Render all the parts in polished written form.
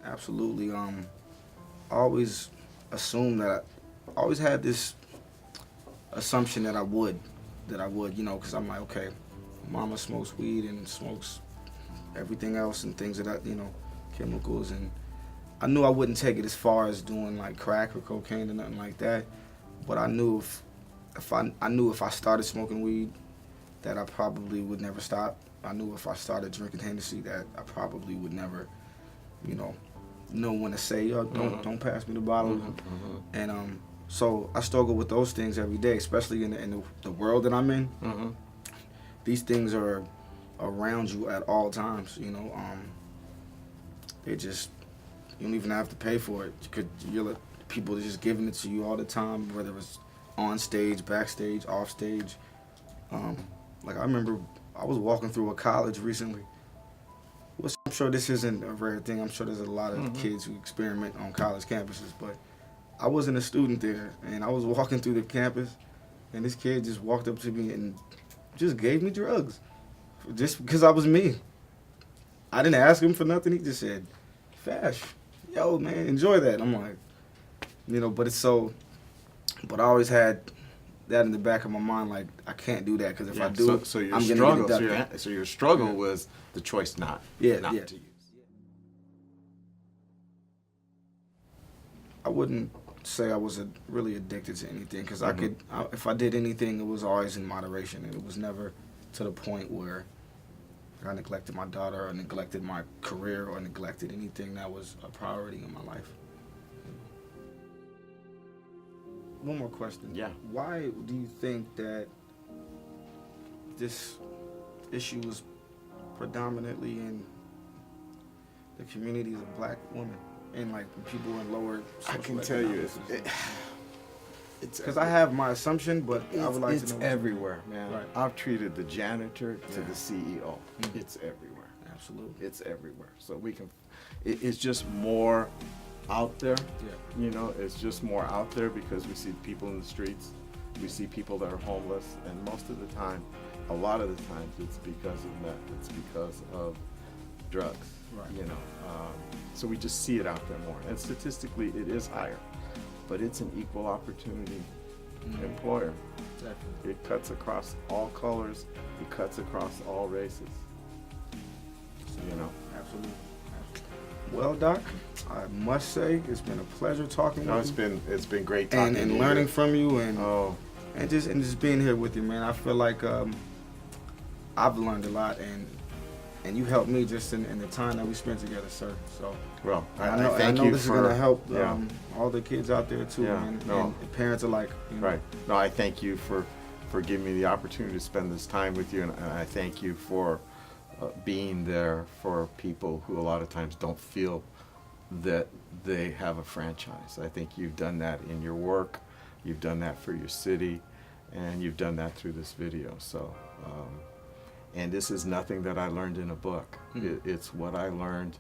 Absolutely. I always assumed that I always had this assumption that I would, because I'm like, okay, mama smokes weed and smokes everything else and things of that, chemicals, and I knew I wouldn't take it as far as doing like crack or cocaine or nothing like that, but I knew I knew if I started smoking weed that I probably would never stop. I knew if I started drinking Hennessy that I probably would never, you know when to say, yo, don't pass me the bottle. And so I struggle with those things every day, especially in the world that I'm in. These things are around you at all times. They just, you don't even have to pay for it. People are just giving it to you all the time, whether it's on stage, backstage, off stage. Like I remember I was walking through a college recently. I'm sure this isn't a rare thing. I'm sure there's a lot of kids who experiment on college campuses, but I wasn't a student there, and I was walking through the campus, and this kid just walked up to me and just gave me drugs, just because I was me. I didn't ask him for nothing. He just said, "Fash, yo, man, enjoy that." I'm like, but I always had that in the back of my mind, like I can't do that because if I do it, your I'm struggle, gonna get abducted. so your struggle was the choice not to use. I wouldn't say I was really addicted to anything because if I did anything, it was always in moderation, and it was never to the point where I neglected my daughter or neglected my career or neglected anything that was a priority in my life. One more question. Yeah. Why do you think that this issue was predominantly in the communities of black women and like people in lower social I can tell you, it's because I have my assumption, but I would like to know. It's everywhere, man. Right. I've treated the janitor to the CEO. It's everywhere. Absolutely. It's everywhere. So it's just more out there. It's just more out there because we see people in the streets. We see people that are homeless, and most of the time, a lot of the times, it's because of meth. It's because of drugs. Right. So we just see it out there more, and statistically, it is higher. But it's an equal opportunity employer. Definitely. It cuts across all colors. It cuts across all races. Absolutely. Well, Doc, I must say it's been a pleasure talking with you. It's been great talking and to you. learning from you and just being here with you, man. I feel like I've learned a lot and you helped me just in the time that we spent together, sir. So well, I know this is gonna help all the kids out there too, and the parents alike. Right. No, I thank you for giving me the opportunity to spend this time with you, and I thank you for being there for people who a lot of times don't feel that they have a franchise. I think you've done that in your work, you've done that for your city, and you've done that through this video. So, and this is nothing that I learned in a book. It's what I learned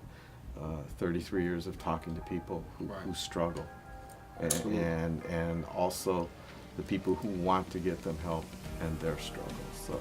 33 years of talking to people who struggle, and also the people who want to get them help and their struggles. So.